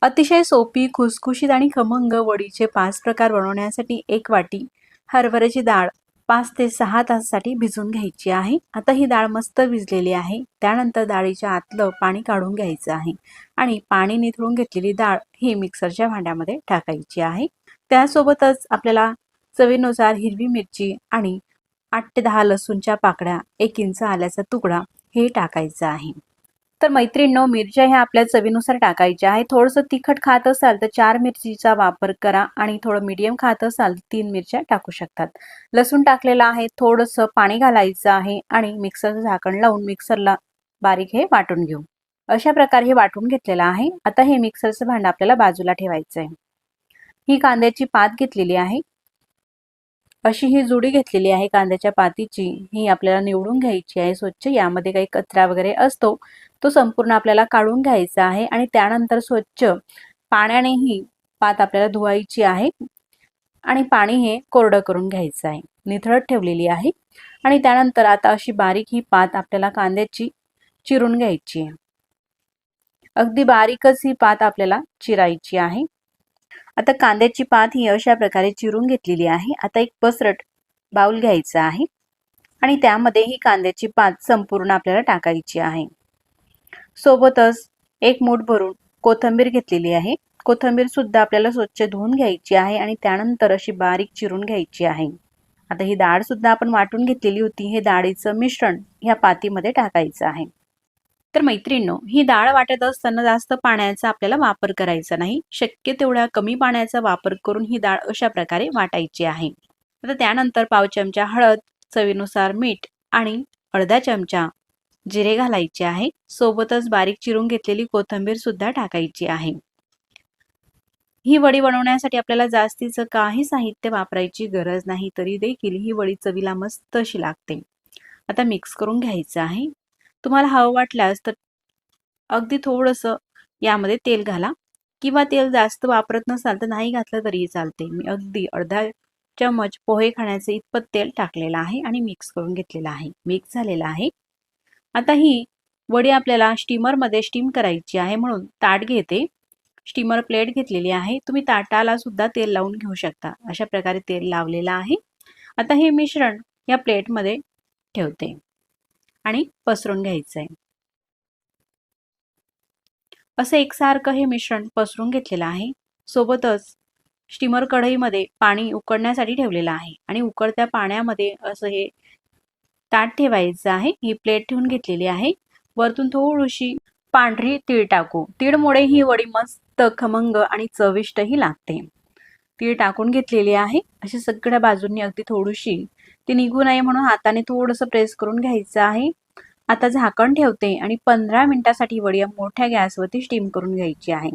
अतिशय सोपी, खुसखुशीत आणि खमंग वडीचे 5 प्रकार बनवण्यासाठी 1 वाटी हरभऱ्याची डाळ 5 ते 6 तासासाठी भिजवून घ्यायची आहे. आता ही डाळ मस्त भिजलेली आहे. त्यानंतर डाळीच्या आतलं पाणी काढून घ्यायचं आहे आणि पाणी निथळून घेतलेली डाळ ही मिक्सरच्या भांड्यामध्ये टाकायची आहे. त्यासोबतच आपल्याला चवीनुसार हिरवी मिरची आणि 8 ते 10 लसूणच्या पाकळ्या, 1 इंच आल्याचा तुकडा हे टाकायचं आहे. तर मैत्रिणींनो, मिरच्या ह्या आपल्या चवीनुसार टाकायच्या आहे. थोडंसं तिखट खात असाल तर 4 मिरचीचा वापर करा आणि थोडं मीडियम खात असाल 3 मिरच्या टाकू शकतात. लसूण टाकलेला आहे, थोडंसं पाणी घालायचं आहे आणि मिक्सरचं झाकण लावून मिक्सरला बारीक हे वाटून घेऊ. अशा प्रकारे हे वाटून घेतलेलं आहे. आता हे मिक्सरचं भांडं आपल्याला बाजूला ठेवायचं आहे. ही कांद्याची पात घेतलेली आहे. अशी ही जुडी घेतलेली आहे कांद्याच्या पातीची. ही आपल्याला निवडून घ्यायची आहे स्वच्छ. यामध्ये काही कचरा वगैरे असतो तो संपूर्ण आपल्याला काढून घ्यायचा आहे आणि त्यानंतर स्वच्छ पाण्याने ही पात आपल्याला धुवायची आहे आणि पाणी हे कोरडं करून घ्यायचं आहे. निथळत ठेवलेली आहे आणि त्यानंतर आता अशी बारीक ही पात आपल्याला कांद्याची चिरून घ्यायची आहे. अगदी बारीकच ही पात आपल्याला चिरायची आहे. आता कांद्याची पात ही अशा प्रकारे चिरून घेतलेली आहे. आता एक पसरट बाउल घ्यायचा आहे आणि त्यामध्ये ही कांद्याची पात संपूर्ण आपल्याला टाकायची आहे. सोबतच 1 मूठ भरून कोथिंबीर घेतलेली आहे. कोथिंबीर सुद्धा आपल्याला स्वच्छ धुवून घ्यायची आहे आणि त्यानंतर अशी बारीक चिरून घ्यायची आहे. आता ही डाळ सुद्धा आपण वाटून घेतलेली होती. हे डाळीचं मिश्रण ह्या पातीमध्ये टाकायचं आहे. तर मैत्रिणींनो, ही डाळ वाटत असताना जास्त पाण्याचा आपल्याला वापर करायचा नाही. शक्य तेवढ्या कमी पाण्याचा वापर करून ही डाळ अशा प्रकारे वाटायची आहे. आता त्यानंतर पाव चमचा हळद, चवीनुसार मीठ आणि अर्धा चमचा जिरे घालायचे आहे. सोबतच बारीक चिरून घेतलेली कोथिंबीर सुद्धा टाकायची आहे. ही वडी बनवण्यासाठी आपल्याला जास्तीचं काही साहित्य वापरायची गरज नाही, तरी देखील ही वडी चवीला मस्त अशी लागते. आता मिक्स करून घ्यायचं आहे. तुम्हाला हवं वाटल्यास तर अगदी थोडंसं यामध्ये तेल घाला किंवा तेल जास्त वापरत नसाल तर नाही घातलं तरीही चालते. मी अगदी अर्धा चमच पोहे खाण्याचे इतपत तेल टाकलेलं आहे आणि मिक्स करून घेतलेलं आहे. मिक्स झालेलं आहे. आता ही वडी आपल्याला स्टीमरमध्ये स्टीम करायची आहे, म्हणून ताट घेते. स्टीमर प्लेट घेतलेली आहे. तुम्ही ताटाला सुद्धा तेल लावून घेऊ शकता. अशा प्रकारे तेल लावलेलं आहे. आता हे मिश्रण या प्लेटमध्ये ठेवते आणि पसरून घ्यायचं आहे. असं एकसारखं हे मिश्रण पसरून घेतलेलं आहे. सोबतच स्टीमर कढईमध्ये पाणी उकळण्यासाठी ठेवलेलं आहे आणि उकळत्या पाण्यामध्ये असं हे ताट ठेवायचं आहे. ही प्लेट ठेवून घेतलेली आहे. वरतून थोडीशी पांढरी तीळ टाकू. तीळमुळे ही वडी मस्त खमंग आणि चविष्टही लागते. तीळ टाकून घेतलेली आहे. अशी सगळ्या बाजूंनी अगदी थोडीशी ती निघू नये म्हणून हाताने थोडंसं प्रेस करून घ्यायचं आहे. आता झाकण ठेवते आणि 15 मिनिटासाठी वडी मोठ्या गॅसवरती स्टीम करून घ्यायची आहे.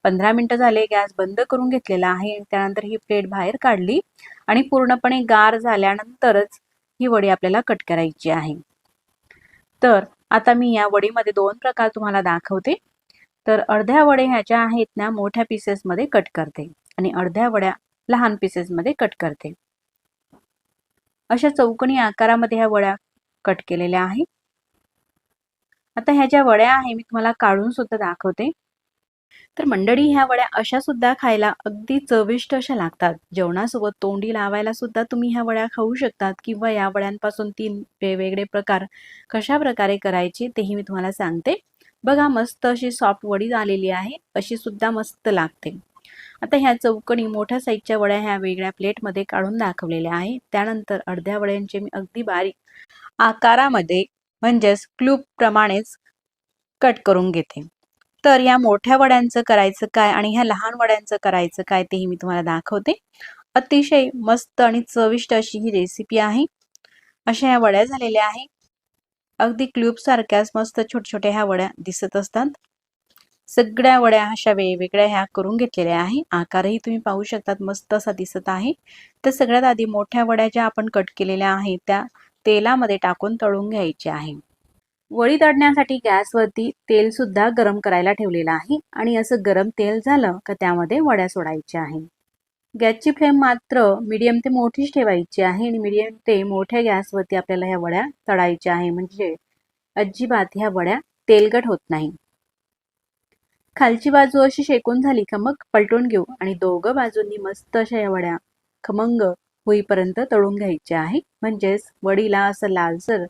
15 मिनिटं झाले, गॅस बंद करून घेतलेला आहे. त्यानंतर ही प्लेट बाहेर काढली आणि पूर्णपणे गार झाल्यानंतरच ही वडी आपल्याला कट करायची आहे. तर आता मी या वडीमध्ये 2 प्रकार तुम्हाला दाखवते. तर अर्ध्या वड्या ह्याच्या आहेत ना मोठ्या पीसेसमध्ये कट करते आणि अर्ध्या वड्या लहान पीसेसमध्ये कट करते. अशा चौकोनी आकारामध्ये ह्या वड्या कट केलेल्या आहेत. आता ह्या ज्या वड्या आहे मी तुम्हाला काढून सुद्धा दाखवते. तर मंडळी, ह्या वड्या अशा सुद्धा खायला अगदी चविष्ट अशा लागतात. जेवणासोबत तोंडी लावायला सुद्धा तुम्ही ह्या वड्या खाऊ शकतात किंवा या वड्यांपासून 3 वेगवेगळे प्रकार कशा प्रकारे करायचे तेही मी तुम्हाला सांगते. बघा, मस्त अशी सॉफ्ट वडी आलेली आहे. अशी सुद्धा मस्त लागते. आता ह्या चौकोनी मोठ्या साईजच्या वड्या ह्या वेगळ्या प्लेटमध्ये काढून दाखवलेल्या आहे. त्यानंतर अर्ध्या वड्यांचे मी अगदी बारीक आकारामध्ये म्हणजेच क्यूब प्रमाणेच कट करून घेते. तर या मोठ्या वड्यांचं करायचं काय आणि ह्या लहान वड्यांचं करायचं काय तेही मी तुम्हाला दाखवते. अतिशय मस्त आणि चविष्ट अशी ही रेसिपी आहे. अशा ह्या वड्या झालेल्या आहे. अगदी क्यूब सारख्याच मस्त छोट्या छोट्या ह्या वड्या दिसत असतात. सगळ्या वड्या अशा वेगवेगळ्या ह्या करून घेतलेल्या आहे. आकारही तुम्ही पाहू शकतात, मस्त असा दिसत आहे. तर सगळ्यात आधी मोठ्या वड्या ज्या आपण कट केलेल्या आहेत त्या तेलामध्ये टाकून तळून घ्यायच्या आहे. वडी तळण्यासाठी गॅसवरती तेल सुद्धा गरम करायला ठेवलेलं आहे आणि असं गरम तेल झालं का त्यामध्ये वड्या सोडायच्या आहे. गॅसची फ्लेम मात्र मीडियम ते मोठीच ठेवायची आहे आणि मीडियम ते मोठ्या गॅसवरती आपल्याला ह्या वड्या तळायच्या आहे, म्हणजे अजिबात ह्या वड्या तेलकट होत नाही. खालची बाजू अशी शेकून झाली का मग पलटून घेऊ आणि दोघं बाजूंनी मस्त अशा या वड्या खमंग होईपर्यंत तळून घ्यायच्या आहे. म्हणजेच वडीला असं लालसर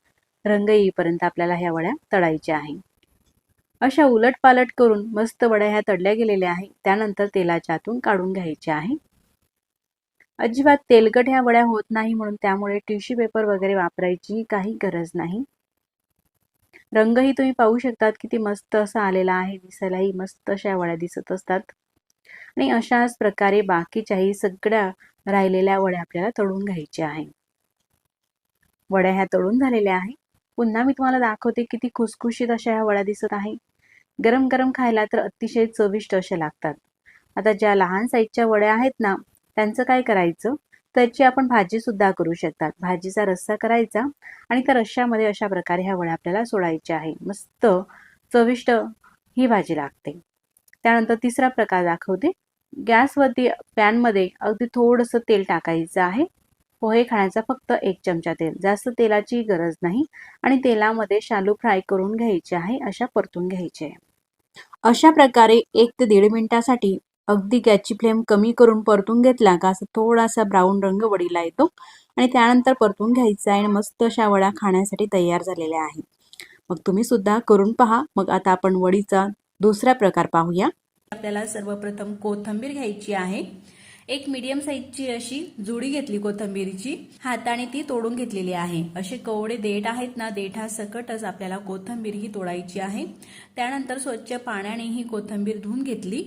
रंग येईपर्यंत आपल्याला ह्या वड्या तळायच्या आहे. अशा उलटपालट करून मस्त वड्या ह्या तळल्या गेलेल्या आहे. त्यानंतर तेलाच्या आतून काढून घ्यायच्या आहे. अजिबात तेलकट ह्या वड्या होत नाही, म्हणून त्यामुळे टिश्यू पेपर वगैरे वापरायची काही गरज नाही. रंगही तुम्ही पाहू शकतात किती मस्त असा आलेला आहे. दिसायलाही मस्त अशा वड्या दिसत असतात. आणि अशाच प्रकारे बाकीच्याही सगळ्या राहिलेल्या वड्या आपल्याला तळून घ्यायच्या आहे. वड्या ह्या तळून झालेल्या आहे. पुन्हा मी तुम्हाला दाखवते किती खुसखुशीत अशा ह्या वड्या दिसत आहे. गरम गरम खायला तर अतिशय चविष्ट अशा लागतात. आता ज्या लहान साईजच्या वड्या आहेत ना, त्यांचं काय करायचं, त्याची आपण भाजी सुद्धा करू शकतात. भाजीचा रस्सा करायचा आणि त्या रश्श्यामध्ये अशा प्रकारे ह्या वड्या आपल्याला सोडायच्या आहे. मस्त चविष्ट ही भाजी लागते. त्यानंतर तिसरा प्रकार दाखवते. गॅसवरती पॅनमध्ये अगदी थोडंसं तेल टाकायचं आहे. पोहे खाण्याचा फक्त 1 चमचा तेल, जास्त तेलाची गरज नाही. आणि तेलामध्ये शालू फ्राय करून घ्यायचे आहे, अशा परतून घ्यायचे आहे. अशा प्रकारे 1 ते 1.5 मिनिटासाठी अगदी गॅसची फ्लेम कमी करून परतून घेतला का असं थोडासा ब्राऊन रंग वडीला येतो आणि त्यानंतर परतून घ्यायचा आहे आणि मस्त अशा वड्या खाण्यासाठी तयार झालेल्या आहेत. मग तुम्ही सुद्धा करून पहा. मग आता आपण वडीचा दुसरा प्रकार पाहूया. आपल्याला सर्वप्रथम कोथिंबीर घ्यायची आहे. एक मीडियम साईजची अशी जुडी घेतली कोथिंबीरची, हाताने ती तोडून घेतलेली आहे. असे कवडे देठ आहेत ना, देठासकटच आपल्याला कोथिंबीर ही तोडायची आहे. त्यानंतर स्वच्छ पाण्याने ही कोथिंबीर धुवून घेतली.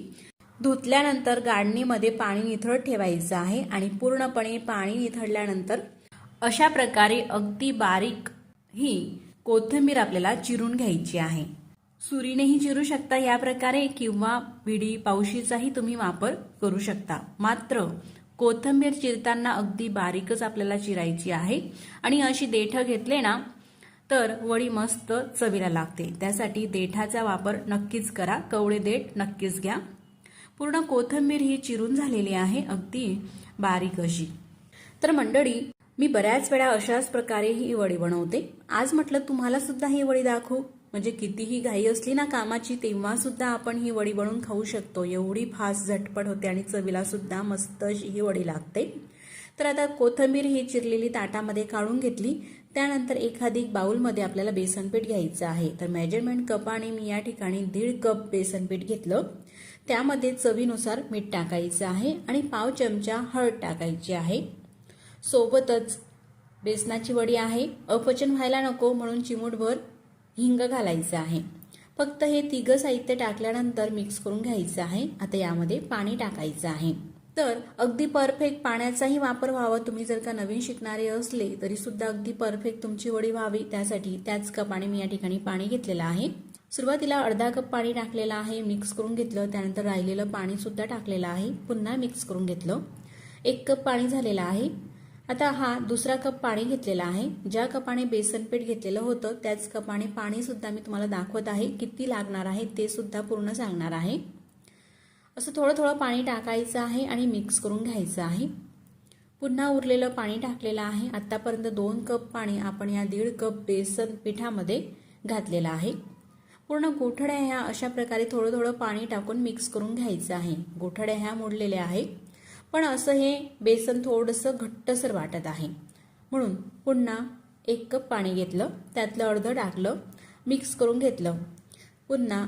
धुतल्यानंतर गाळणीमध्ये पाणी निथळत ठेवायचं आहे आणि पूर्णपणे पाणी निथळल्यानंतर अशा प्रकारे अगदी बारीक ही कोथिंबीर आपल्याला चिरून घ्यायची आहे. सुरीनेही चिरू शकता या प्रकारे किंवा विडी पावशीचाही तुम्ही वापर करू शकता. मात्र कोथिंबीर चिरताना अगदी बारीकच आपल्याला चिरायची आहे आणि अशी देठ घेतले ना तर वडी मस्त चवीला लागते. त्यासाठी देठाचा वापर नक्कीच करा. कवळे देठ नक्कीच घ्या. पूर्ण कोथिंबीर ही चिरून झालेली आहे अगदी बारीक अशी. तर मंडळी, मी बऱ्याच वेळा अशाच प्रकारे ही वडी बनवते. आज म्हटलं तुम्हाला सुद्धा ही वडी दाखवू. म्हणजे कितीही घाई असली ना कामाची, तेव्हा सुद्धा आपण ही वडी बनवून खाऊ शकतो. एवढी फास्ट झटपट होते आणि चवीला सुद्धा मस्त अशी ही वडी लागते. तर आता कोथिंबीर ही चिरलेली ताटामध्ये काढून घेतली. त्यानंतर एखादी बाउलमध्ये आपल्याला बेसन पीठ घ्यायचं आहे. तर मेजरमेंट कपाने मी या ठिकाणी 1.5 कप बेसन पीठ घेतलं. त्यामध्ये चवीनुसार मीठ टाकायचं आहे आणि पाव चमचा हळद टाकायची आहे. सोबतच बेसनाची वडी आहे, अपचन व्हायला नको म्हणून चिमूटभर हिंग घालायचं आहे. फक्त हे 3 साहित्य टाकल्यानंतर मिक्स करून घ्यायचं आहे. आता यामध्ये पाणी टाकायचं आहे. तर अगदी परफेक्ट पाण्याचाही वापर व्हावा. तुम्ही जर का नवीन शिकणारे असले तरी सुद्धा अगदी परफेक्ट तुमची वडी व्हावी, त्यासाठी त्याच कपाने मी या ठिकाणी पाणी घेतलेलं आहे. सुरुवातीला अर्धा कप पाणी टाकलेलं आहे, मिक्स करून घेतलं. त्यानंतर राहिलेलं पाणी सुद्धा टाकलेलं आहे, पुन्हा मिक्स करून घेतलं. 1 कप पाणी झालेलं आहे. आता हा दुसरा कप पाणी घेतलेला आहे. ज्या कपाने बेसन पीठ घेतलेलं होतं त्याच कपाने पाणी सुद्धा मी तुम्हाला दाखवत आहे. किती लागणार आहे ते सुद्धा पूर्ण सांगणार आहे. असं थोडं थोडं पाणी टाकायचं आहे आणि मिक्स करून घ्यायचं आहे. पुन्हा उरलेलं पाणी टाकलेलं आहे. आतापर्यंत 2 कप पाणी आपण या 1.5 कप बेसन पिठामध्ये घातलेलं आहे. पूर्ण गोठड्या ह्या अशा प्रकारे थोडं थोडं पाणी टाकून मिक्स करून घ्यायचं आहे. गोठड्या ह्या मोडलेल्या आहे, पण असं हे बेसन थोडंसं घट्टसर वाटत आहे म्हणून पुन्हा 1 कप पाणी घेतलं, त्यातलं अर्धं टाकलं, मिक्स करून घेतलं. पुन्हा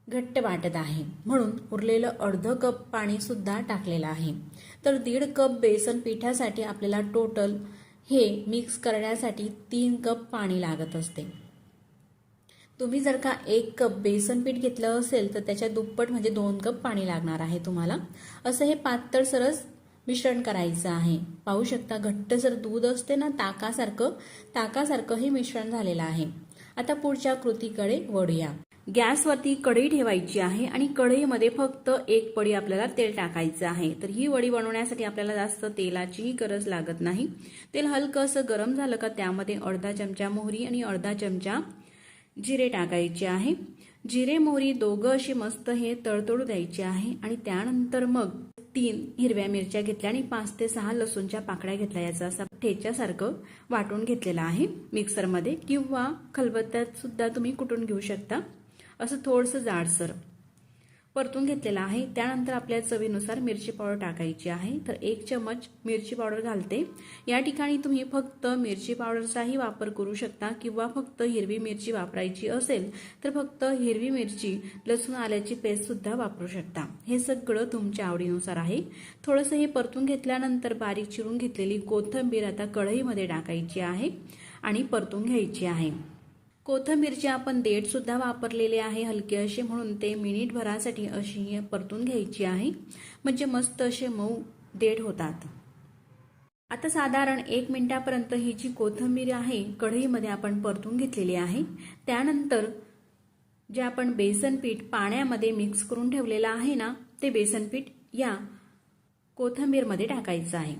घट्ट वाटत आहे म्हणून उरलेलं अर्धं कप पाणी सुद्धा टाकलेलं आहे. तर 1.5 कप बेसन पिठासाठी आपल्याला टोटल हे मिक्स करण्यासाठी 3 कप पाणी लागत असते. तुम्ही जर का 1 कप बेसन पीठ घेतलं असेल तर त्याच्या दुप्पट म्हणजे 2 कप पाणी लागणार आहे तुम्हाला. असं हे पातळ सरस मिश्रण करायचं आहे. पाहू शकता घट्टसर दूध असते ना, ताकासारखं हे मिश्रण झालेलं आहे. आता पुढच्या कृतीकडे वळूया. गॅसवरती कढई ठेवायची आहे आणि कढईमध्ये फक्त 1 पडी आपल्याला तेल टाकायचं आहे. तर ही वडी बनवण्यासाठी आपल्याला जास्त तेलाचीही गरज लागत नाही. तेल हलकं असं गरम झालं का त्यामध्ये अर्धा चमचा मोहरी आणि अर्धा चमचा जिरे टाकायचे आहे. जिरे मोहरी दोघं अशी मस्त हे तळतळू द्यायचे आहे आणि त्यानंतर मग 3 हिरव्या मिरच्या घेतल्या आणि 5 ते 6 लसूणच्या पाकळ्या घेतल्या. याचा असा ठेच्यासारखं वाटून घेतलेला आहे मिक्सरमध्ये किंवा खलबत्त्यात सुद्धा तुम्ही कुटून घेऊ शकता. असं थोडंसं जाडसर. परतून घेतलेला आहे। त्यानंतर आपल्या चवीनुसार मिरची पावडर टाकायची आहे। तर 1 चमच मिरची पावडर घालते। या ठिकाणी तुम्ही फक्त मिरची पावडरचाही वापर करू शकता किंवा फक्त हिरवी मिरची वापरायची असेल तर फक्त हिरवी मिरची लसूण आल्याची पेस्ट सुद्धा वापरू शकता। हे सगळं तुमच्या आवडीनुसार आहे। थोडंसं हे परतून घेतल्यानंतर बारीक चिरून घेतलेली कोथिंबीर आता कढईमध्ये टाकायची आहे आणि परतून घ्यायची आहे। कोथिंबीरचे आपण देठ सुद्धा वापरलेले आहे हलके असे, म्हणून ते मिनिटभरासाठी अशी परतून घ्यायची आहे, म्हणजे मस्त असे मऊ देठ होतात। आता साधारण 1 मिनिटापर्यंत ही जी कोथिंबीर आहे कढईमध्ये आपण परतून घेतलेली आहे। त्यानंतर जे आपण बेसन पीठ पाण्यामध्ये मिक्स करून ठेवलेलं आहे ना, ते बेसन पीठ या कोथिंबीरमध्ये टाकायचं आहे।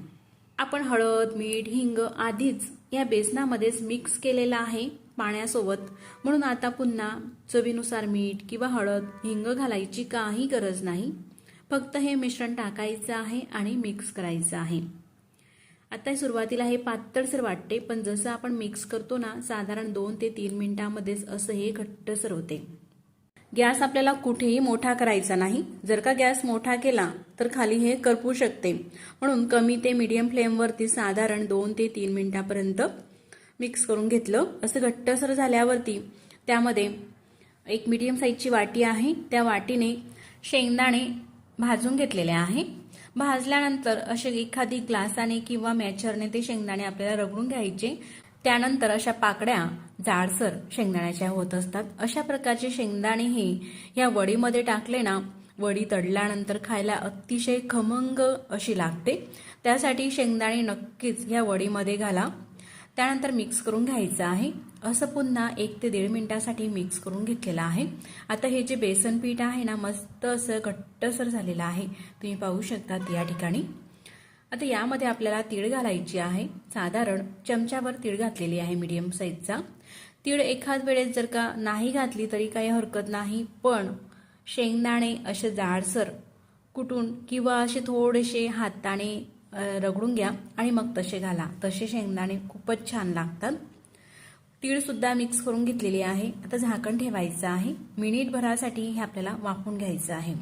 आपण हळद, मीठ, हिंग आधीच या बेसनामध्येच मिक्स केलेलं आहे पाण्यासोबत, म्हणून आता पुन्हा चवीनुसार मीठ किंवा हळद, हिंग घालायची काही गरज नाही। फक्त हे मिश्रण टाकायचं आहे आणि मिक्स करायचं आहे। आता सुरुवातीला हे पातळसर वाटते, पण जसं आपण मिक्स करतो ना, साधारण 2 ते 3 मिनिटांमध्येच असं हे घट्टसर होते। गॅस आपल्याला कुठेही मोठा करायचा नाही। जर का गॅस मोठा केला तर खाली हे करपू शकते, म्हणून कमी ते मीडियम फ्लेमवरती साधारण 2 ते 3 मिनिटांपर्यंत मिक्स करून घेतलं। असं घट्टसर झाल्यावरती त्यामध्ये एक मीडियम साईजची वाटी आहे, त्या वाटीने शेंगदाणे भाजून घेतलेले आहे। भाजल्यानंतर असे एखादी ग्लासाने किंवा मॅचरने ते शेंगदाणे आपल्याला रगडून घ्यायचे। त्यानंतर अशा पाकड्या जाडसर शेंगदाण्याच्या होत असतात। अशा प्रकारचे शेंगदाणे हे या वडीमध्ये टाकले ना, वडी तळल्यानंतर खायला अतिशय खमंग अशी लागते। त्यासाठी शेंगदाणे नक्कीच या वडीमध्ये घाला। त्यानंतर मिक्स करून घ्यायचं आहे। असं पुन्हा 1 ते 1.5 मिनिटासाठी मिक्स करून घेतलेलं आहे। आता हे जे बेसन पीठ आहे ना, मस्त असं घट्टसर झालेलं आहे, तुम्ही पाहू शकता या ठिकाणी। आता यामध्ये आपल्याला तीळ घालायची आहे। साधारण चमच्यावर तीळ घातलेली आहे मीडियम साईजचा। तीळ एखाद वेळेस जर का नाही घातली तरी काही हरकत नाही, पण शेंगदाणे असे जाडसर कुटून किंवा असे थोडेसे हाताने रगडून घ्या आणि मग तसे घाला। तसे शेंगदाणे खूपच छान लागतात। तीळ सुद्धा मिक्स करून घेतलेली आहे। आता झाकण ठेवायचं आहे। मिनिटभरासाठी हे आपल्याला वाफवून घ्यायचं आहे।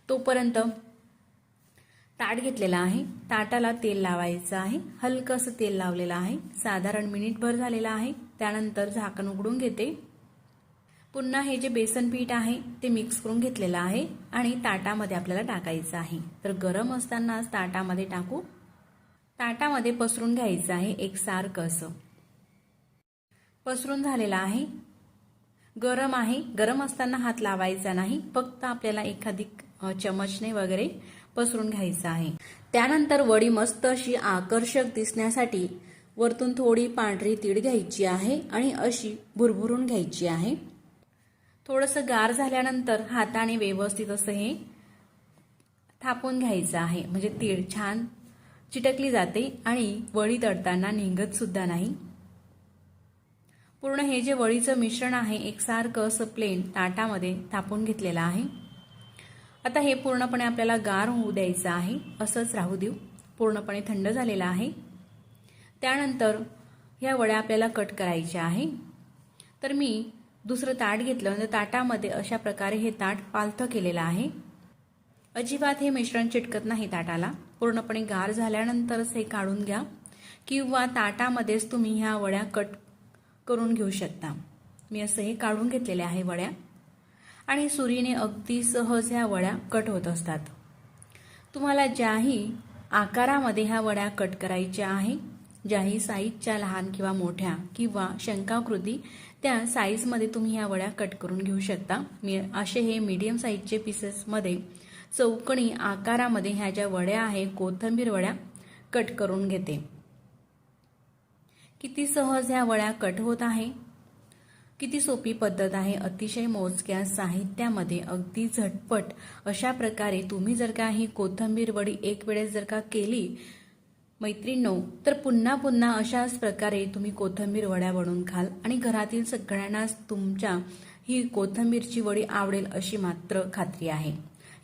तोपर्यंत ताट घेतलेला आहे, ताटाला तेल लावायचं आहे। हलकं असं तेल लावलेलं आहे। साधारण मिनिटभर झालेलं आहे। त्यानंतर झाकण उघडून घेते। पुन्हा हे जे बेसन पीठ आहे ते मिक्स करून घेतलेलं आहे आणि ताटामध्ये आपल्याला टाकायचं आहे। तर गरम असतानाच ताटामध्ये टाकू, ताटामध्ये पसरून घ्यायचं आहे एकसारखं असं। पसरून झालेलं आहे। गरम आहे, गरम असताना हात लावायचा नाही, फक्त आपल्याला एखादी चमचने वगैरे पसरून घ्यायचं आहे। त्यानंतर वडी मस्त अशी आकर्षक दिसण्यासाठी वरतून थोडी पांढरी तीळ घ्यायची आहे आणि अशी भुरभुरून घ्यायची आहे। थोडंसं गार झाल्यानंतर हाताने व्यवस्थित असं हे थापून घ्यायचं आहे, म्हणजे तीळ छान चिटकली जाते आणि वडी तळताना निघत सुद्धा नाही। पूर्ण हे जे वडीचं मिश्रण आहे एकसारखं असं प्लेन ताटामध्ये थापून घेतलेलं आहे। आता हे पूर्णपणे आपल्याला गार होऊ द्यायचं आहे, असंच राहू देऊ। पूर्णपणे थंड झालेलं आहे। त्यानंतर ह्या वड्या आपल्याला कट करायच्या आहे। तर मी दुसरं ताट घेतलं, तर ताटामध्ये अशा प्रकारे हे ताट पालथं केलेलं आहे। अजिबात हे मिश्रण चिटकत नाही ताटाला। पूर्णपणे गार झाल्यानंतरच हे काढून घ्या किंवा ताटामध्येच तुम्ही ह्या वड्या कट करून घेऊ शकता। मी असं हे काढून घेतलेल्या आहे वड्या आणि सुरीने अगदी सहज ह्या वड्या कट होत असतात। तुम्हाला ज्याही आकारामध्ये ह्या वड्या कट करायच्या आहे, ज्याही साईजच्या लहान किंवा मोठ्या किंवा शंखाकृती, त्या साईजमध्ये तुम्ही ह्या वड्या कट करून घेऊ शकता। मी असे हे मीडियम साईजचे पीसेसमध्ये चौकोनी आकारामध्ये ह्या ज्या वड्या आहे कोथिंबीर वड्या कट करून घेते। किती सहज ह्या वड्या कट होत आहे, किती सोपी पद्धत आहे। अतिशय मोजक्या साहित्यामध्ये अगदी झटपट अशा प्रकारे तुम्ही जर का ही कोथिंबीर वडी एक वेळेस जर का केली मैत्रिणींनो, तर पुन्हा पुन्हा अशाच प्रकारे तुम्ही कोथिंबीर वड्या बनवून खाल आणि घरातील सगळ्यांनाच तुमच्या ही कोथिंबीरची वडी आवडेल अशी मात्र खात्री आहे।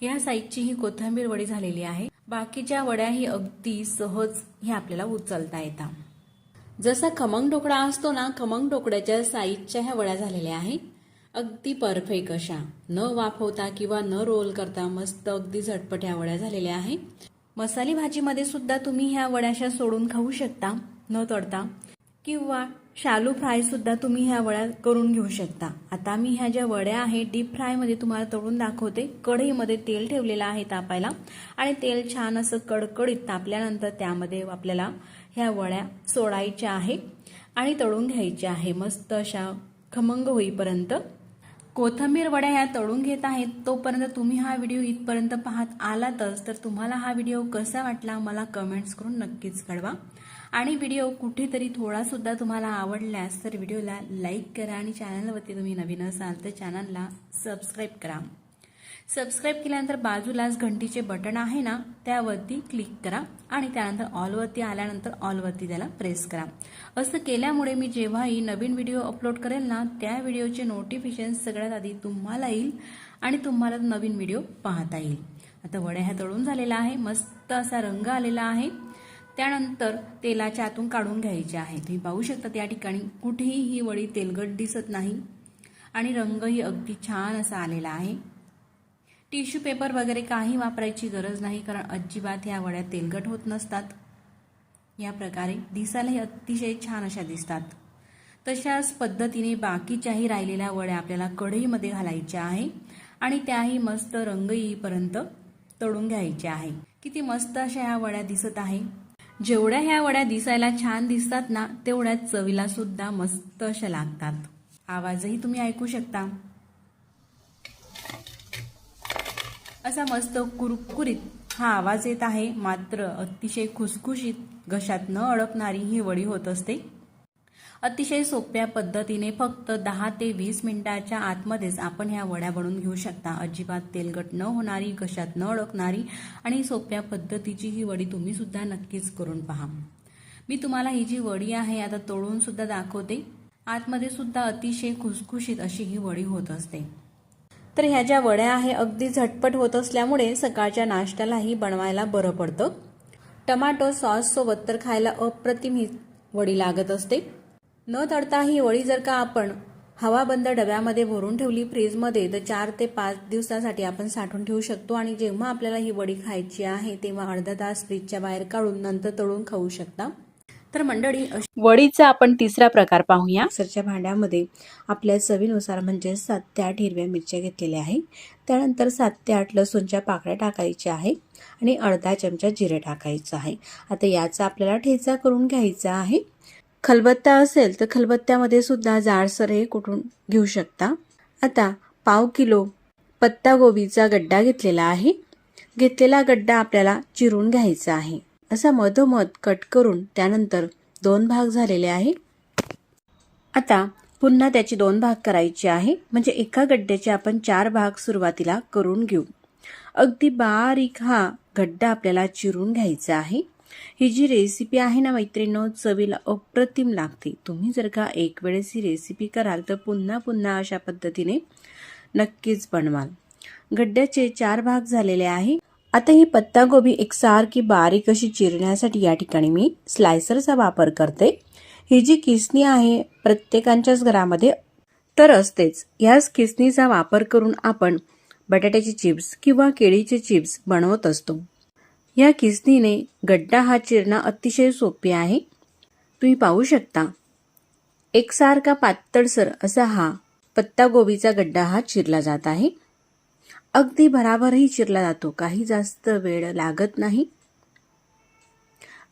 या साईजची ही कोथिंबीर वडी झालेली आहे। बाकीच्या वड्याही अगदी सहज हे आपल्याला उचलता येतात। जसा खमंग ढोकळा असतो ना, खमंग ढोकळ्याच्या साईजच्या ह्या वड्या झालेल्या आहे। अगदी परफेक्ट अशा न वाफवता किंवा न रोल करता मस्त अगदी झटपट ह्या वड्या झालेल्या आहे। मसाली भाजीमध्ये सुद्धा तुम्ही ह्या वड्याशा सोडून खाऊ शकता न तळता, किंवा शालू फ्राय सुद्धा तुम्ही ह्या वड्या करून घेऊ शकता। आता मी ह्या ज्या वड्या आहे डीप फ्राय मध्ये तुम्हाला तळून दाखवते। कढईमध्ये तेल ठेवलेलं आहे तापायला आणि तेल छान असं कडकडीत तापल्यानंतर त्यामध्ये आपल्याला ह्या वड्या सोडायच्या आहे आणि तळून घ्यायच्या आहे मस्त अशा खमंग होईपर्यंत। कोथिंबीर वड्या ह्या तळून घेत आहेत तोपर्यंत तुम्ही हा व्हिडिओ इथपर्यंत पाहत आलातच तर तुम्हाला हा व्हिडिओ कसा वाटला मला कमेंट्स करून नक्कीच कळवा। आणि व्हिडिओ कुठेतरी थोडा सुद्धा तुम्हाला आवडल्यास तर व्हिडिओला लाईक करा आणि चॅनलवरती तुम्ही नवीन असाल तर चॅनलला सबस्क्राईब करा। सबस्क्राईब केल्यानंतर बाजूलाच घंटीचे बटन आहे ना त्यावरती क्लिक करा आणि त्यानंतर ऑलवरती आल्यानंतर ऑलवरती त्याला प्रेस करा। असं केल्यामुळे मी जेव्हाही नवीन व्हिडिओ अपलोड करेल ना त्या व्हिडिओचे नोटिफिकेशन सगळ्यात आधी तुम्हाला येईल आणि तुम्हाला नवीन व्हिडिओ पाहता येईल। आता वड्या ह्या तळून झालेला आहे, मस्त असा रंग आलेला आहे। त्यानंतर तेलाच्या आतून काढून घ्यायचे आहे। तुम्ही पाहू शकता त्या ठिकाणी कुठेही ही वडी तेलकट दिसत नाही आणि रंगही अगदी छान असा आलेला आहे। टिश्यू पेपर वगैरे काही वापरायची गरज नाही कारण अजिबात ह्या वड्या तेलकट होत नसतात। या प्रकारे दिसायलाही अतिशय छान अशा दिसतात। तशाच पद्धतीने बाकीच्याही राहिलेल्या वड्या आपल्याला कढईमध्ये घालायच्या आहे आणि त्याही मस्त रंग येईपर्यंत तळून घ्यायच्या आहे। किती मस्त अशा ह्या वड्या दिसत आहे। जेवढ्या ह्या वड्या दिसायला छान दिसतात ना तेवढ्याच चवीला सुद्धा मस्त अशा लागतात। आवाजही तुम्ही ऐकू शकता, असा मस्त कुरकुरीत हा आवाज येत आहे। मात्र अतिशय खुसखुशीत घशात न अडकणारी ही वडी होत असते। अतिशय सोप्या पद्धतीने फक्त 10 ते 20 मिनिटाच्या आतमध्येच आपण ह्या वड्या बनवून घेऊ शकता। अजिबात तेलकट न होणारी, घशात न अडकणारी आणि सोप्या पद्धतीची ही वडी तुम्ही सुद्धा नक्कीच करून पहा। मी तुम्हाला ही जी वडी आहे आता तळून सुद्धा दाखवते। आतमध्ये सुद्धा अतिशय खुसखुशीत अशी ही वडी होत असते। तर ह्या ज्या वड्या आहे अगदी झटपट होत असल्यामुळे सकाळच्या नाश्त्यालाही बनवायला बरं पडतं। टमाटो सॉस सोबत तर खायला अप्रतिम ही वडी लागत असते। न तळता ही वडी जर का आपण हवाबंद डब्यामध्ये भरून ठेवली फ्रीजमध्ये तर 4 ते 5 दिवसासाठी आपण साठवून ठेवू शकतो आणि जेव्हा आपल्याला ही वडी खायची आहे तेव्हा अर्धा तास फ्रीजच्या बाहेर काढून नंतर तळून खाऊ शकता। तर मंडळी वडीचा आपण तिसरा प्रकार पाहूया। मिक्सरच्या भांड्यामध्ये आपल्या चवीनुसार म्हणजे 7 ते 8 हिरव्या मिरच्या घेतलेल्या आहे। त्यानंतर 7 ते 8 लसूणच्या पाकळ्या टाकायच्या आहे आणि अर्धा चमचा जिरे टाकायचं आहे। आता याचा आपल्याला ठेचा करून घ्यायचा आहे। खलबत्ता असेल तर खलबत्त्यामध्ये सुद्धा जाडसर हे कुटून घेऊ शकता। आता पाव किलो पत्तागोबीचा गड्डा घेतलेला आहे। घेतलेला गड्डा आपल्याला चिरून घ्यायचा आहे। असा मधोमध कट करून त्यानंतर 2 भाग झालेले आहे। आता पुन्हा त्याचे 2 भाग करायचे आहे म्हणजे एका गड्ड्याचे आपण 4 भाग सुरुवातीला करून घेऊ। अगदी बारीक हा गड्डा आपल्याला चिरून घ्यायचा आहे। ही जी रेसिपी आहे ना मैत्रिणींनो चवीला अप्रतिम लागते। तुम्ही जर का एक वेळेस ही रेसिपी कराल तर पुन्हा पुन्हा अशा पद्धतीने नक्कीच बनवाल। गड्ड्याचे 4 भाग झालेले आहे। आता ही पत्तागोबी एकसारखी बारीक अशी चिरण्यासाठी या ठिकाणी मी स्लायसरचा वापर करते। ही जी किसणी आहे प्रत्येकाच्याच घरामध्ये तर असतेच। याच किसणीचा वापर करून आपण बटाट्याचे चिप्स किंवा केळीचे चिप्स बनवत असतो। या किसणीने गड्डा हा चिरणं अतिशय सोपे आहे। तुम्ही पाहू शकता एकसारखा पातळसर असा हा पत्तागोबीचा गड्डा हा चिरला जात आहे। अगदी भराभरही चिरला जातो, काही जास्त वेळ लागत नाही।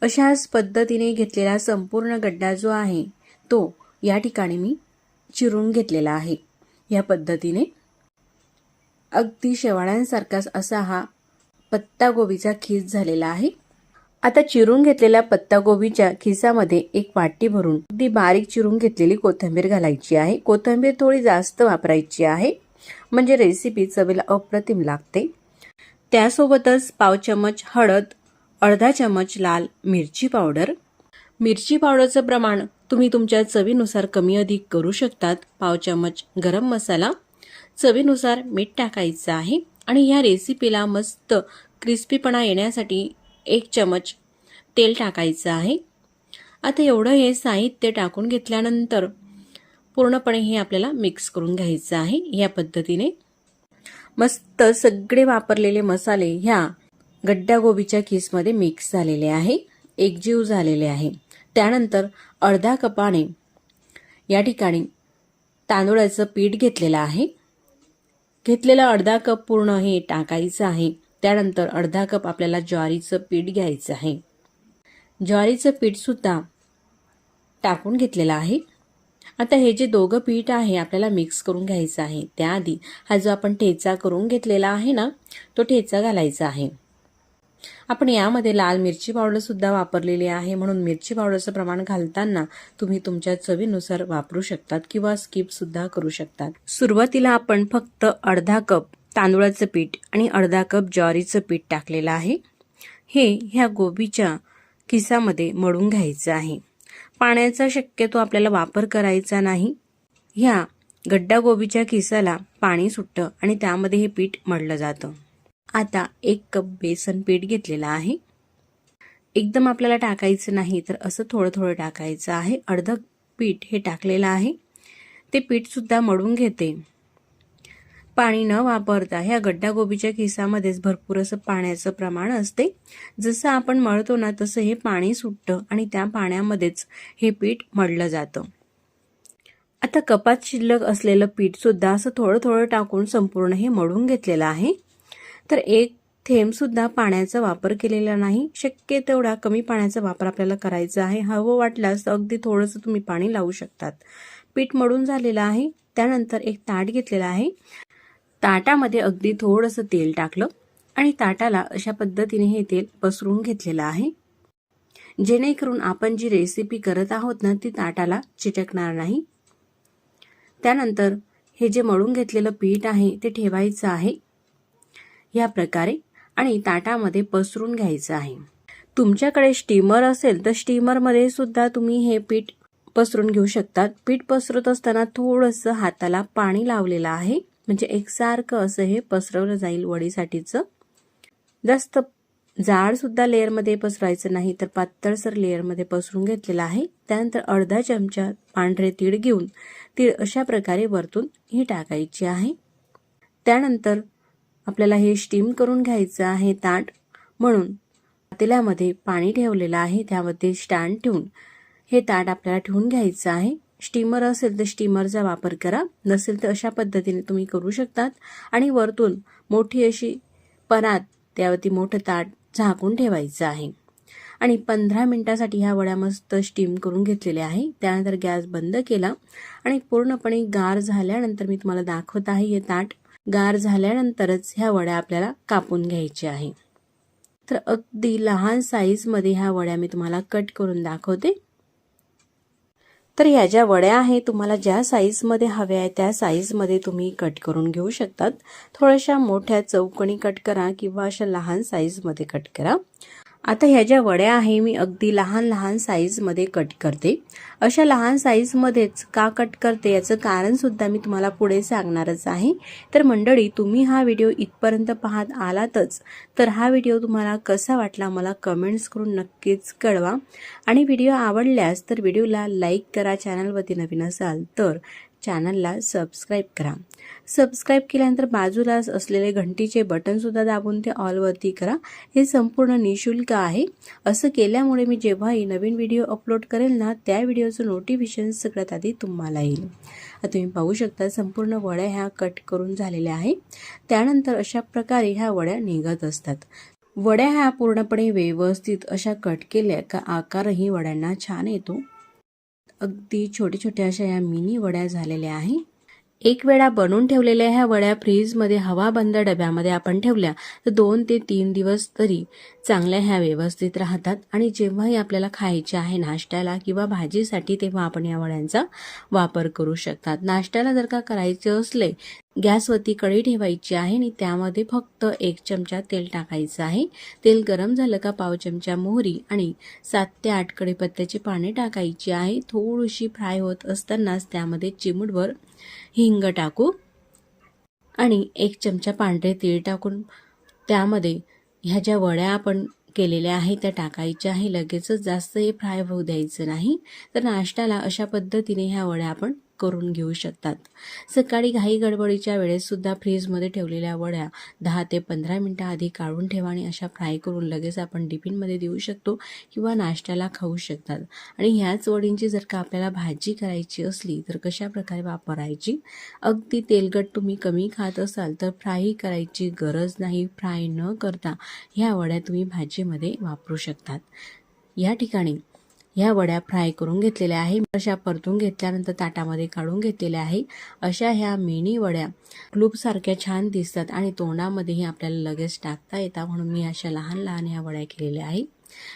अशाच पद्धतीने घेतलेला संपूर्ण गड्डा जो आहे तो या ठिकाणी मी चिरून घेतलेला आहे। या पद्धतीने अगदी शेवाळ्यांसारखाच असा हा पत्तागोबीचा खीस झालेला आहे। आता चिरून घेतलेल्या पत्तागोबीच्या खिसामध्ये एक वाटी भरून अगदी बारीक चिरून घेतलेली कोथिंबीर घालायची आहे। कोथिंबीर थोडी जास्त वापरायची आहे म्हणजे रेसिपी चवीला अप्रतिम लागते। त्यासोबतच पाव चमच हळद, अर्धा चमच लाल मिरची पावडर। मिरची पावडरचं प्रमाण तुम्ही तुमच्या चवीनुसार कमी अधिक करू शकतात। पाव चमच गरम मसाला, चवीनुसार मीठ टाकायचं आहे आणि या रेसिपीला मस्त क्रिस्पीपणा येण्यासाठी 1 चमच तेल टाकायचं आहे। आता एवढं हे साहित्य टाकून घेतल्यानंतर पूर्णपणे हे आपल्याला मिक्स करून घ्यायचं आहे। या पद्धतीने मस्त सगळे वापरलेले मसाले ह्या गड्डा गोबीच्या किसमध्ये मिक्स झालेले आहे, एकजीव झालेले आहे। त्यानंतर अर्धा कपाने या ठिकाणी तांदूळाचं पीठ घेतलेलं आहे। घेतलेला अर्धा कप पूर्ण हे टाकायचं आहे। त्यानंतर अर्धा कप आपल्याला ज्वारीचं पीठ घ्यायचं आहे। ज्वारीचं पीठ सुद्धा टाकून घेतलेलं आहे। आता हे जे दोघं पीठ आहे आपल्याला मिक्स करून घ्यायचं आहे। त्याआधी हा जो आपण ठेचा करून घेतलेला आहे ना, तो ठेचा घालायचा आहे। आपण यामध्ये लाल मिरची पावडर सुद्धा वापरलेली आहे, म्हणून मिरची पावडरचं प्रमाण घालताना तुम्ही तुमच्या चवीनुसार वापरू शकतात किंवा स्किप सुद्धा करू शकतात। सुरुवातीला आपण फक्त अर्धा कप तांदूळाचं पीठ आणि अर्धा कप ज्वारीचं पीठ टाकलेलं आहे। हे ह्या गोबीच्या किसामध्ये मळून घ्यायचं आहे। पाण्याचा शक्यतो आपल्याला वापर करायचा नाही। ह्या गड्डा गोबीच्या किसाला पाणी सुटतं आणि त्यामध्ये हे पीठ मळलं जातं। आता 1 कप बेसन पीठ घेतलेलं आहे। एकदम आपल्याला टाकायचं नाही, तर असं थोडं थोडं टाकायचं आहे। अर्ध पीठ हे टाकलेलं आहे। ते पीठ सुद्धा मळून घेते। पाणी न वापरता ह्या गड्डा गोबीच्या किसामध्येच भरपूर असं पाण्याचं प्रमाण असते। जसं आपण मळतो ना तसं हे पाणी सुटतं आणि त्या पाण्यामध्येच हे पीठ मळलं जातं। आता कपात शिल्लक असलेलं पीठ सुद्धा असं थोडं थोडं टाकून संपूर्ण हे मळून घेतलेलं आहे। तर 1 थेंब सुद्धा पाण्याचा वापर केलेला नाही। शक्य तेवढा कमी पाण्याचा वापर आपल्याला करायचा आहे। हवं वाटल्यास अगदी थोडंसं तुम्ही पाणी लावू शकतात। पीठ मळून झालेलं आहे। त्यानंतर एक ताट घेतलेला आहे। ताटामध्ये अगदी थोडंसं तेल टाकलं आणि ताटाला अशा पद्धतीने हे तेल पसरून घेतलेलं आहे, जेणेकरून आपण जी रेसिपी करत आहोत ना ती ताटाला चिटकणार नाही। त्यानंतर हे जे मळून घेतलेलं पीठ आहे ते ठेवायचं आहे या प्रकारे आणि ताटामध्ये पसरून घ्यायचं आहे। तुमच्याकडे स्टीमर असेल तर स्टीमरमध्ये सुद्धा तुम्ही हे पीठ पसरून घेऊ शकतात। पीठ पसरत असताना थोडंसं हाताला पाणी लावलेलं आहे, म्हणजे एकसारखं असं हे पसरवलं जाईल वडीसाठीचं। जास्त जाड सुद्धा लेअरमध्ये पसरायचं नाही, तर पातळसर लेअरमध्ये पसरून घेतलेलं आहे। त्यानंतर अर्धा चमचा पांढरे तीळ घेऊन तीळ अशा प्रकारे वरतून ही टाकायची आहे। त्यानंतर आपल्याला हे स्टीम करून घ्यायचं आहे ताट, म्हणून पातेल्यामध्ये पाणी ठेवलेलं आहे, त्यामध्ये स्टँड ठेवून हे ताट आपल्याला ठेवून घ्यायचं आहे। स्टीमर असेल तर स्टीमरचा वापर करा, नसेल तर अशा पद्धतीने तुम्ही करू शकतात। आणि वरतून मोठी अशी परात, त्यावरती मोठं ताट झाकून ठेवायचं आहे आणि 15 मिनिटासाठी ह्या वड्या मस्त स्टीम करून घेतलेल्या आहे। त्यानंतर गॅस बंद केला आणि पूर्णपणे गार झाल्यानंतर मी तुम्हाला दाखवत आहे, हे ताट गार झाल्यानंतरच ह्या वड्या आपल्याला कापून घ्यायच्या आहे। तर अगदी लहान साईजमध्ये ह्या वड्या मी तुम्हाला कट करून दाखवते। तर ह्या ज्या वड्या आहेत तुम्हाला ज्या साईजमध्ये हव्या आहे त्या साईजमध्ये तुम्ही कट करून घेऊ शकतात। थोड्याशा मोठ्या चौकोनी कट करा किंवा अशा लहान साईजमध्ये कट करा। आता ह्या ज्या वड्या आहे मी अगदी लहान लहान साईजमध्ये कट करते। अशा लहान साईजमध्येच का कट करते याचं कारण सुद्धा मी तुम्हाला पुढे सांगणारच आहे। तर मंडळी, तुम्ही हा व्हिडिओ इथपर्यंत पाहत आलातच, तर हा व्हिडिओ तुम्हाला कसा वाटला मला कमेंट्स करून नक्कीच कळवा। आणि व्हिडिओ आवडल्यास तर व्हिडिओला लाईक करा, चॅनलवरती नवीन असाल तर चॅनलला सबस्क्राईब करा। सबस्क्राईब केल्यानंतर बाजूलाच असलेले घंटीचे बटन सुद्धा दाबून ते ऑलवरती करा। हे संपूर्ण निशुल्क आहे। असं केल्यामुळे मी जेव्हाही नवीन व्हिडिओ अपलोड करेल ना त्या व्हिडिओचं नोटिफिकेशन सगळ्यात आधी तुम्हाला येईल। आता तुम्ही पाहू शकता संपूर्ण वड्या ह्या कट करून झालेल्या आहे। त्यानंतर अशा प्रकारे ह्या वड्या निघत असतात। वड्या ह्या पूर्णपणे व्यवस्थित अशा कट केल्या का आकारही वड्यांना छान येतो। अगदी छोटे छोटे अशा या मिनी वड्या झालेल्या आहे। एक वेळा बनवून ठेवलेल्या ह्या वड्या फ्रीजमध्ये हवाबंद डब्यामध्ये आपण ठेवल्या तर 2 ते 3 दिवस तरी चांगल्या ह्या व्यवस्थित राहतात। आणि जेव्हाही आपल्याला खायचे आहे नाश्त्याला किंवा भाजीसाठी तेव्हा आपण या वड्यांचा वापर करू शकतात। नाश्त्याला जर का करायचे असले, गॅसवरती कढई ठेवायची आहे आणि त्यामध्ये फक्त 1 चमचा तेल टाकायचं आहे। तेल गरम झालं का पाव चमचा मोहरी आणि 7 ते 8 कढीपत्त्याची पाने टाकायची आहे। थोडीशी फ्राय होत असतानाच त्यामध्ये चिमूटभर हिंग टाकू आणि 1 चमचा पांढरे तीळ टाकून त्यामध्ये ह्या ज्या वड्या आपण केलेल्या आहेत त्या टाकायच्या आहे। लगेचच जास्त हे फ्राय होऊ द्यायचं नाही। तर नाश्त्याला अशा पद्धतीने ह्या वड्या आपण करून घेऊ शकतात. सकाळी घाई गडबडीच्या वेळेस सुद्धा फ्रीजमध्ये ठेवलेल्या वड्या 10 ते 15 मिनिटं आधी काढून ठेवा आणि अशा फ्राय करून लगेच आपण टिफिनमध्ये देऊ शकतो किंवा नाश्त्याला खाऊ शकतात. आणि ह्याच वडींची जर का आपल्याला भाजी करायची असली तर कशा प्रकारे वापरायची, अगदी तेलकट तुम्ही कमी खात असाल तर फ्राय करायची गरज नाही. फ्राय न करता ह्या वड्या तुम्ही भाजीमध्ये वापरू शकतात. या ठिकाणी ह्या वड्या फ्राय करून घेतलेल्या आहे. अशा परतून घेतल्यानंतर ताटामध्ये काढून घेतलेल्या आहे. अशा ह्या मिनी वड्या क्लूबसारख्या छान दिसतात आणि तोंडामध्येही आपल्याला लगेच टाकता येतात, म्हणून मी अशा लहान लहान ह्या वड्या केलेल्या आहे.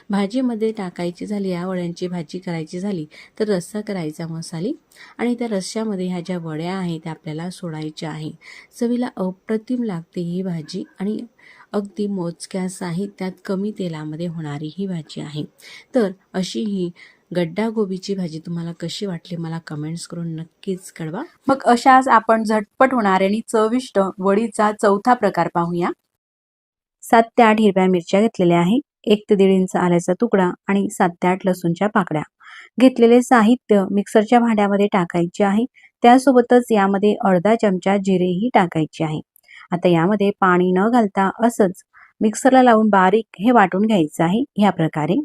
भाजीमध्ये टाकायची झाली, या वड्यांची भाजी करायची झाली तर रस्सा करायचा मसाली आणि त्या रस्स्यामध्ये ह्या ज्या वड्या आहेत त्या आपल्याला सोडायच्या आहे. चवीला अप्रतिम लागते ही भाजी आणि अगदी मोजक्या साहित्यात कमी तेलामध्ये होणारी ही भाजी आहे. तर अशी ही गड्डा गोबीची भाजी तुम्हाला कशी वाटली मला कमेंट्स करून नक्कीच कळवा. मग अशाच आपण झटपट होणारे आणि चविष्ट वडीचा चौथा प्रकार पाहूया. 7 ते 8 हिरव्या मिरच्या घेतलेल्या आहे, 1 ते 1.5 इंच आल्याचा तुकडा आणि 7 ते 8 लसूणच्या पाकळ्या. घेतलेले साहित्य मिक्सरच्या भांड्यामध्ये टाकायचे आहे. त्यासोबतच यामध्ये अर्धा चमचा जिरेही टाकायचे आहे. आता यामध्ये पाणी न घालता असंच मिक्सरला लावून बारीक हे वाटून घ्यायचं आहे ह्या प्रकारे.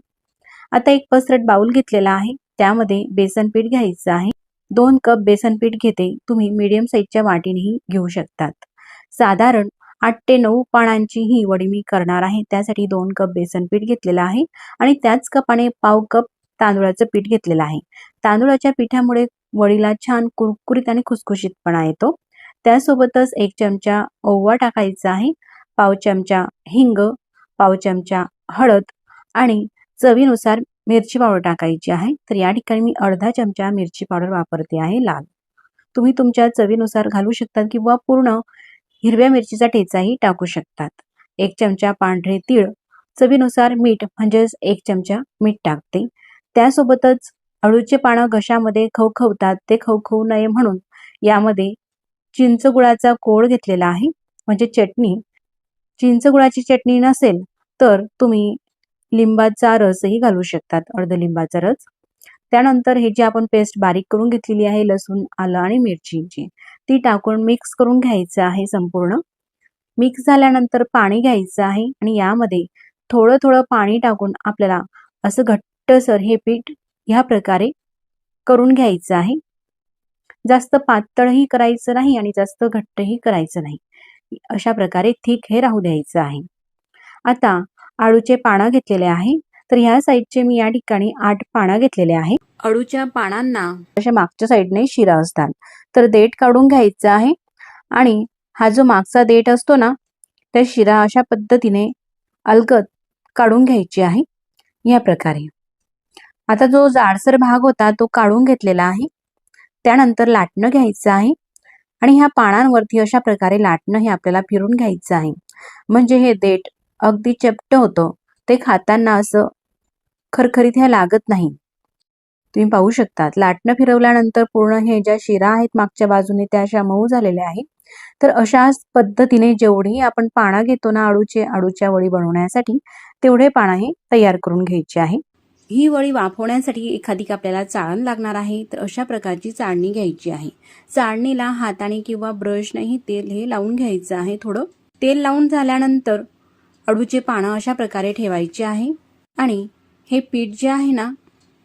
आता एक पसरट बाउल घेतलेला आहे, त्यामध्ये बेसन पीठ घ्यायचं आहे. 2 कप बेसन पीठ घेते, तुम्ही मीडियम साईजच्या वाटीनेही घेऊ शकतात. साधारण 8 ते 9 पानांची ही वडी मी करणार आहे, त्यासाठी 2 कप बेसन पीठ घेतलेलं आहे आणि त्याच कपाने पाव कप तांदूळाचं पीठ घेतलेलं आहे. तांदूळाच्या पिठामुळे वडीला छान कुरकुरीत आणि खुसखुशीतपणा येतो. त्यासोबतच 1 चमचा ओवा टाकायचा आहे, पाव चमचा हिंग, पाव चमचा हळद आणि चवीनुसार मिरची पावडर टाकायची आहे. तर या ठिकाणी मी अर्धा चमचा मिरची पावडर वापरते आहे लाल. तुम्ही तुमच्या चवीनुसार घालू शकतात किंवा पूर्ण हिरव्या मिरचीचा ठेचाही टाकू शकतात. 1 चमचा पांढरे तीळ, चवीनुसार मीठ म्हणजेच 1 चमचा मीठ टाकते. त्यासोबतच अळूचे पानं घशामध्ये खवखवतात, ते खवखवू नये म्हणून यामध्ये चिंचगुळाचा कोळ घेतलेला आहे म्हणजे चटणी. चिंचगुळाची चटणी नसेल तर तुम्ही लिंबाचा रसही घालू शकतात, अर्ध लिंबाचा रस. त्यानंतर हे जे आपण पेस्ट बारीक करून घेतलेली आहे लसूण, आलं आणि मिरचीची, ती टाकून मिक्स करून घ्यायचं आहे संपूर्ण. मिक्स झाल्यानंतर पाणी घ्यायचं आहे आणि यामध्ये थोडं थोडं पाणी टाकून आपल्याला असं घट्टसर हे पीठ ह्या प्रकारे करून घ्यायचं आहे. जास्त पातळही करायचं नाही आणि जास्त घट्टही करायचं नाही, अशा प्रकारे थिक हे राहू द्यायचं आहे. आता आळूचे पानं घेतलेले आहे, तर ह्या साईडचे मी या ठिकाणी 8 पानं घेतलेले आहे. अळूच्या पानांना अशा मागच्या साईडने शिरा असतात, तर देठ काढून घ्यायचं आहे आणि हा जो मागचा देठ असतो ना, त्या शिरा अशा पद्धतीने अलगद काढून घ्यायची आहे या प्रकारे. आता जो जाडसर भाग होता तो काढून घेतलेला आहे. त्यानंतर लाटणं घ्यायचं आहे आणि ह्या पानांवरती अशा प्रकारे लाटणं हे आपल्याला फिरून घ्यायचं आहे, म्हणजे हे देठ अगदी चपट होतं, ते खाताना असं खरखरीत हे लागत नाही. तुम्ही पाहू शकता लाटणं फिरवल्यानंतर पूर्ण हे ज्या शिरा आहेत मागच्या बाजूने त्या अशा मऊ झालेल्या आहेत. तर अशाच पद्धतीने जेवढी आपण पानं घेतो ना अळूच्या वडी बनवण्यासाठी, तेवढे पानं हे तयार करून घ्यायचे आहे. ही वडी वाफवण्यासाठी एखादी आपल्याला चाळण लागणार आहे, तर अशा प्रकारची चाळणी घ्यायची आहे. चाळणीला हाताने किंवा ब्रशनेही तेल हे लावून घ्यायचं आहे. थोडं तेल लावून झाल्यानंतर अळूचे पानं अशा प्रकारे ठेवायचे आहे आणि हे पीठ जे आहे ना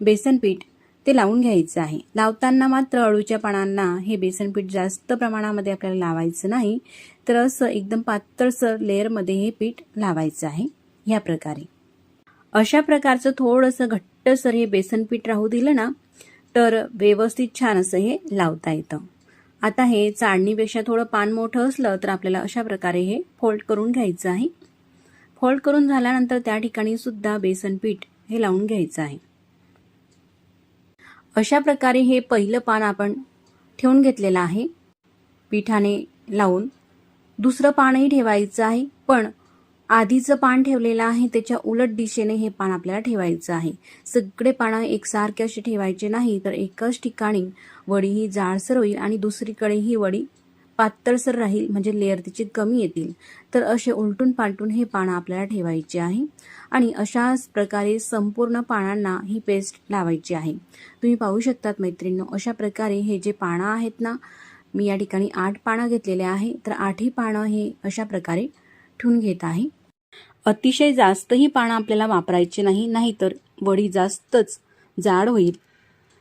बेसन पीठ ते लावून घ्यायचं आहे. लावताना मात्र अळूच्या पानांना हे बेसन पीठ जास्त प्रमाणामध्ये आपल्याला लावायचं नाही, तर असं एकदम पातळसर लेअरमध्ये हे पीठ लावायचं आहे ह्या प्रकारे. अशा प्रकारचं थोडंसं घट्टसर हे बेसन पीठ राहू दिलं ना तर व्यवस्थित छान असं हे लावता येतं. आता हे चाळणीपेक्षा थोडं पान मोठं असलं तर आपल्याला अशा प्रकारे हे फोल्ड करून घ्यायचं आहे. फोल्ड करून झाल्यानंतर त्या ठिकाणी सुद्धा बेसन पीठ हे लावून घ्यायचं आहे. अशा प्रकारे हे पहिलं पान आपण ठेवून घेतलेलं आहे पिठाने लावून. दुसरं पानही ठेवायचं आहे, पण आधीचं पान ठेवलेलं आहे त्याच्या उलट दिशेने हे पान आपल्याला ठेवायचं आहे. सगळे पानं एकसारखे असे ठेवायचे नाही, तर एकाच ठिकाणी वडी ही जाडसर होईल आणि दुसरीकडे ही वडी पातळसर राहील, म्हणजे लेअर तिचे कमी येतील. तर असे उलटून पालटून हे पानं आपल्याला ठेवायचे आहे आणि अशाच प्रकारे संपूर्ण पानांना ही पेस्ट लावायची आहे. तुम्ही पाहू शकतात मैत्रिणींनो, अशा प्रकारे हे जे पानं आहेत ना, मी या ठिकाणी 8 पानं घेतलेले आहे. तर 8ही पानं हे अशा प्रकारे ठेवून घेत आहे. अतिशय जास्तही पानं आपल्याला वापरायचे नाही, नाहीतर वडी जास्तच जाड होईल.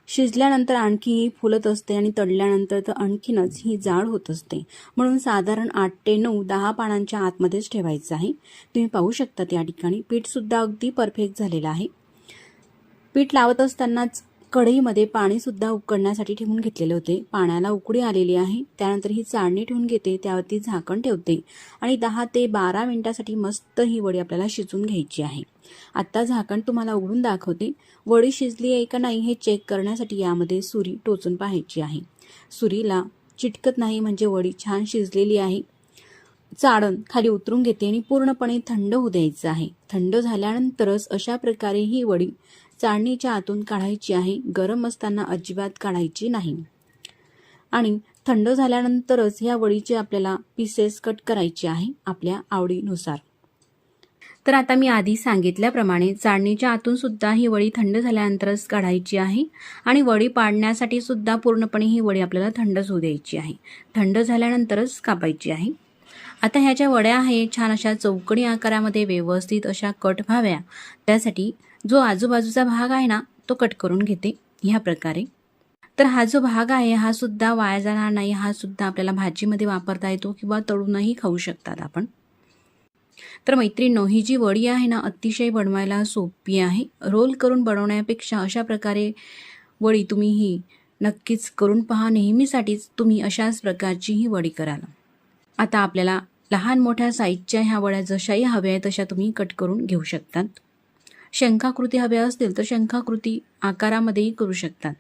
शिजल्यानंतर आणखी ही फुलत असते आणि तळल्यानंतर तर आणखीनच ही जाड होत असते. म्हणून साधारण 8 ते 9, 10 पानांच्या आतमध्येच ठेवायचं आहे. तुम्ही पाहू शकता या ठिकाणी पीठसुद्धा अगदी परफेक्ट झालेलं आहे. पीठ लावत असतानाच कढईमध्ये पाणीसुद्धा उकळण्यासाठी ठेवून घेतलेले होते. पाण्याला उकळी आलेली आहे. त्यानंतर ही चाळणी ठेवून घेते, त्यावरती झाकण ठेवते आणि 10 ते 12 मिनिटासाठी मस्त ही वडी आपल्याला शिजून घ्यायची आहे. आता झाकण तुम्हाला उघडून दाखवते. वडी शिजली आहे का नाही हे चेक करण्यासाठी यामध्ये सुरी टोचून पाहायची आहे. सुरीला चिटकत नाही म्हणजे वडी छान शिजलेली आहे. चाळण खाली उतरून घेते आणि पूर्णपणे थंड होऊ द्यायचं आहे. थंड झाल्यानंतरच अशा प्रकारे ही वडी चाळणीच्या आतून काढायची आहे. गरम असताना अजिबात काढायची नाही. आणि थंड झाल्यानंतरच ह्या वडीचे आपल्याला पीसेस कट करायचे आहे आपल्या आवडीनुसार. तर आता मी आधी सांगितल्याप्रमाणे चाळणीच्या आतून सुद्धा ही वडी थंड झाल्यानंतरच काढायची आहे आणि वडी पाडण्यासाठी सुद्धा पूर्णपणे ही वडी आपल्याला थंडच होऊ द्यायची आहे. थंड झाल्यानंतरच कापायची आहे. आता ह्या ज्या वड्या आहे छान अशा चौकणी आकारामध्ये व्यवस्थित अशा कट व्हाव्या, त्यासाठी जो आजूबाजूचा भाग आहे ना तो कट करून घेते ह्या प्रकारे. तर हा जो भाग आहे हा सुद्धा वाया जाणार नाही. हा सुद्धा आपल्याला भाजीमध्ये वापरता येतो किंवा तळूनही खाऊ शकतात आपण. तर मैत्रिणींनो, ही जी वडी आहे ना अतिशय बनवायला सोपी आहे. रोल करून बनवण्यापेक्षा अशा प्रकारे वडी तुम्ही ही नक्कीच करून पहा. नेहमीसाठीच तुम्ही अशाच प्रकारची ही वडी कराल. आता आपल्याला लहान मोठ्या साईजच्या ह्या वड्या जशाही हव्या आहेत तशा तुम्ही कट करून घेऊ शकतात. शंखाकृती हव्या असतील तर शंखाकृती आकारामध्येही करू शकतात.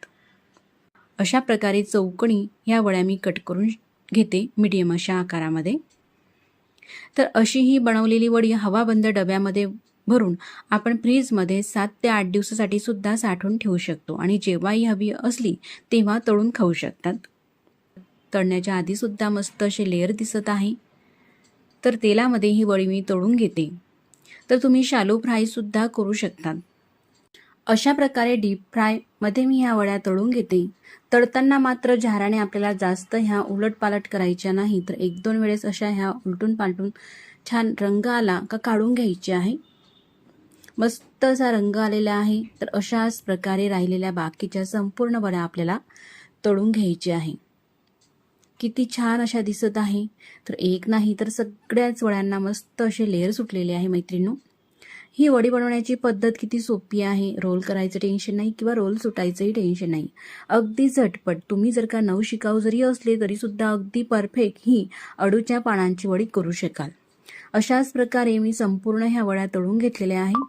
अशा प्रकारे चौकणी ह्या वड्या मी कट करून घेते मीडियम अशा आकारामध्ये. तर अशी ही बनवलेली वडी हवाबंद डब्यामध्ये भरून आपण फ्रीजमध्ये 7 ते 8 दिवसासाठी सुद्धा साठवून ठेवू शकतो आणि जेव्हाही हवी असली तेव्हा तळून खाऊ शकतात. तळण्याच्या आधी सुद्धा मस्त असे लेअर दिसत आहे. तर तेलामध्ये ही वडी मी तळून घेते. तर तुम्ही शॅलो फ्राय सुद्धा करू शकतात. अशा प्रकारे डीप फ्रायमध्ये मी ह्या वड्या तळून घेते. तळताना मात्र झाराने आपल्याला जास्त ह्या उलटपालट करायच्या नाही. तर 1-2 वेळेस अशा ह्या उलटून पालटून छान रंग आला का काढून घ्यायची आहे. मस्त असा रंग आलेला आहे. तर अशाच प्रकारे राहिलेल्या बाकीच्या संपूर्ण वड्या आपल्याला तळून घ्यायची आहे. किती छान अशा दिसत आहे. तर एक नाही तर सगळ्याच वड्यांना मस्त असे लेअर सुटलेले आहे मैत्रिणींनो. ही वडी बनवण्याची पद्धत किती सोपी आहे. रोल करायचं टेन्शन नाही किंवा रोल सुटायचंही टेन्शन नाही. अगदी झटपट. तुम्ही जर का नवशिकाऊ जरी असले तरी सुद्धा अगदी परफेक्ट ही अळूच्या पानांची वडी करू शकाल. अशाच प्रकारे मी संपूर्ण ह्या वड्या तळून घेतलेल्या आहे.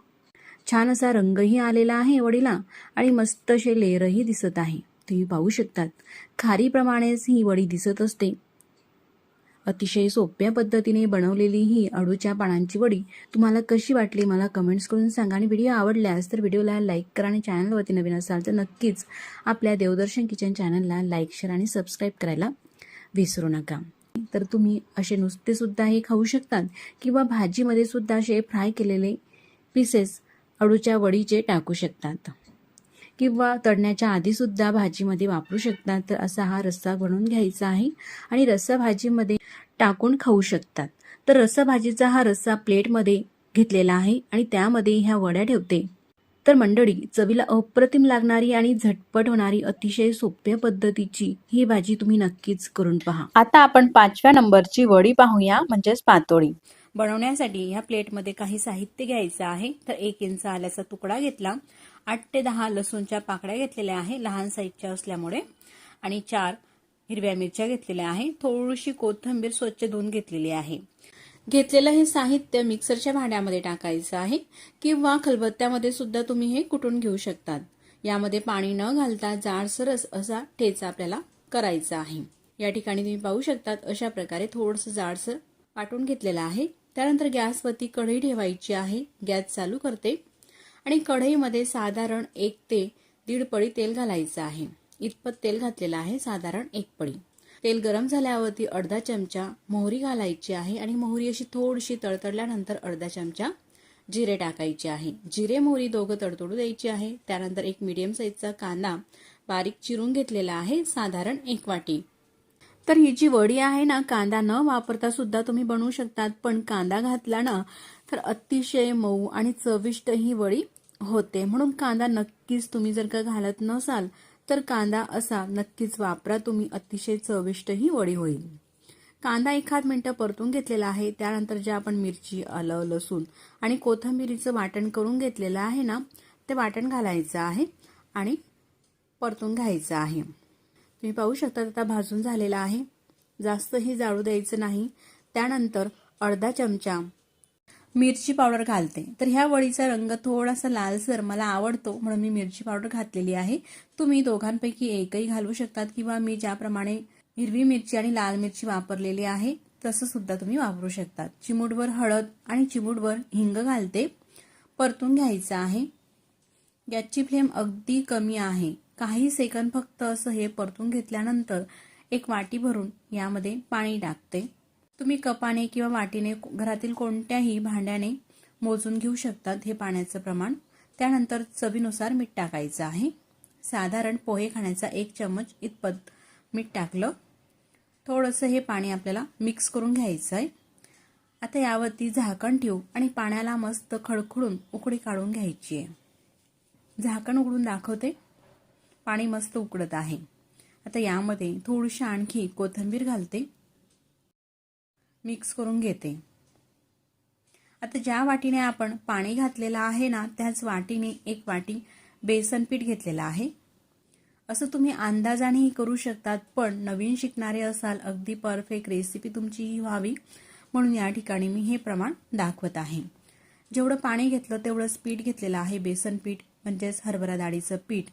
छान असा रंगही आलेला आहे वडीला आणि मस्त असे लेअरही दिसत आहे. तुम्ही पाहू शकतात खारीप्रमाणेच ही वडी दिसत असते. अतिशय सोप्या पद्धतीने बनवलेली ही अळूच्या पानांची वडी तुम्हाला कशी वाटली मला कमेंट्स करून सांगा. आणि व्हिडिओ आवडल्यास तर व्हिडिओला लाईक करा आणि चॅनलवरती नवीन असाल तर नक्कीच आपल्या देवदर्शन किचन चॅनलला लाईक, शेअर आणि सबस्क्राईब करायला विसरू नका. तर तुम्ही असे नुसते सुद्धा हे खाऊ शकतात किंवा भाजीमध्ये सुद्धा असे फ्राय केलेले पीसेस अळूच्या वडीचे टाकू शकतात किंवा तळण्याच्या आधी सुद्धा भाजीमध्ये वापरू शकतात. तर असा हा रस्सा बनवून घ्यायचा आहे आणि रस्सा भाजीमध्ये टाकून खाऊ शकतात. तर रस्सा भाजीचा हा रस्सा प्लेटमध्ये घेतलेला आहे आणि त्यामध्ये ह्या वड्या ठेवते. तर मंडळी, चवीला अप्रतिम लागणारी आणि झटपट होणारी अतिशय सोप्या पद्धतीची ही भाजी तुम्ही नक्कीच करून पहा. आता आपण 5व्या नंबरची वडी पाहूया, म्हणजेच पातोळी. बनवण्यासाठी ह्या प्लेटमध्ये काही साहित्य घ्यायचं आहे. तर 1 इंच आल्याचा तुकडा घेतला, 8 ते 10 लसूणच्या पाकळ्या घेतलेल्या आहे लहान साईजच्या असल्यामुळे, आणि 4 हिरव्या मिरच्या घेतलेल्या आहे. थोडीशी कोथिंबीर स्वच्छ धुवून घेतलेली आहे. घेतलेलं हे साहित्य मिक्सरच्या भांड्यामध्ये टाकायचं आहे किंवा खलबत्त्यामध्ये सुद्धा तुम्ही हे कुटून घेऊ शकतात. यामध्ये पाणी न घालता जाडसरच असा ठेचा आपल्याला करायचा आहे. या ठिकाणी तुम्ही पाहू शकतात अशा प्रकारे थोडंसं जाडसर वाटून घेतलेलं आहे. त्यानंतर गॅसवरती कढई ठेवायची आहे. गॅस चालू करते आणि कढईमध्ये साधारण 1 ते 1.5 पळी तेल घालायचं आहे. इतपत तेल घातलेलं आहे, साधारण 1 पळी. तेल गरम झाल्यावरती अर्धा चमचा मोहरी घालायची आहे आणि मोहरी अशी थोडीशी तळतळल्यानंतर अर्धा चमचा जिरे टाकायचे आहे. जिरे मोहरी दोघं तडतडू द्यायची आहे. त्यानंतर एक मीडियम साईजचा कांदा बारीक चिरून घेतलेला आहे, साधारण 1 वाटी. तर ही जी वडी आहे ना, कांदा न वापरता सुद्धा तुम्ही बनवू शकतात, पण कांदा घातला ना तर अतिशय मऊ आणि चविष्ट ही वडी होते. म्हणून कांदा नक्कीच तुम्ही जर का घालत नसाल तर कांदा असा नक्कीच वापरा तुम्ही, अतिशय चविष्ट ही वडी होईल. कांदा 1 मिनिट परतून घेतलेला आहे. त्यानंतर जे आपण मिरची, आलं, लसूण आणि कोथिंबीरीचं वाटण करून घेतलेलं आहे ना, ते वाटण घालायचं आहे आणि परतून घ्यायचं आहे. तुम्ही पाहू शकता आता भाजून झालेला आहे, जास्तही जाळू द्यायचं नाही. त्यानंतर अर्धा चमचा मिरची पावडर घालते. तर ह्या वडीचा रंग थोडासा लालसर मला आवडतो म्हणून मी मिरची पावडर घातलेली आहे. तुम्ही दोघांपैकी एकही घालू शकतात किंवा मी ज्याप्रमाणे हिरवी मिरची आणि लाल मिरची वापरलेली आहे तसं सुद्धा तुम्ही वापरू शकतात. चिमूटभर हळद आणि चिमूटभर हिंग घालते. परतून घ्यायचं आहे. गॅसची फ्लेम अगदी कमी आहे. काही सेकंद फक्त असं हे परतून घेतल्यानंतर 1 वाटी भरून यामध्ये पाणी टाकते. तुम्ही कपाने किंवा वाटीने घरातील कोणत्याही भांड्याने मोजून घेऊ शकतात हे पाण्याचं प्रमाण. त्यानंतर चवीनुसार मीठ टाकायचं आहे. साधारण पोहे खाण्याचा 1 चम्मच इतपत मीठ टाकलं. थोडंसं हे पाणी आपल्याला मिक्स करून घ्यायचं आहे. आता यावरती झाकण ठेवू आणि पाण्याला मस्त खडखडून उकळी काढून घ्यायची आहे. झाकण उघडून दाखवते. पाणी मस्त उकळत आहे. आता यामध्ये थोडीशी आणखी कोथिंबीर घालते. मिक्स करून घेते. आता ज्या वाटीने आपण पाणी घातलेलं आहे ना, त्याच वाटीने 1 वाटी बेसन पीठ घेतलेलं आहे. असं तुम्ही अंदाजानेही करू शकतात, पण नवीन शिकणारे असाल अगदी परफेक्ट रेसिपी तुमची ही व्हावी म्हणून या ठिकाणी मी हे प्रमाण दाखवत आहे. जेवढं पाणी घेतलं तेवढंच पीठ घेतलेलं आहे, बेसन पीठ म्हणजेच हरभरा डाळीचं पीठ.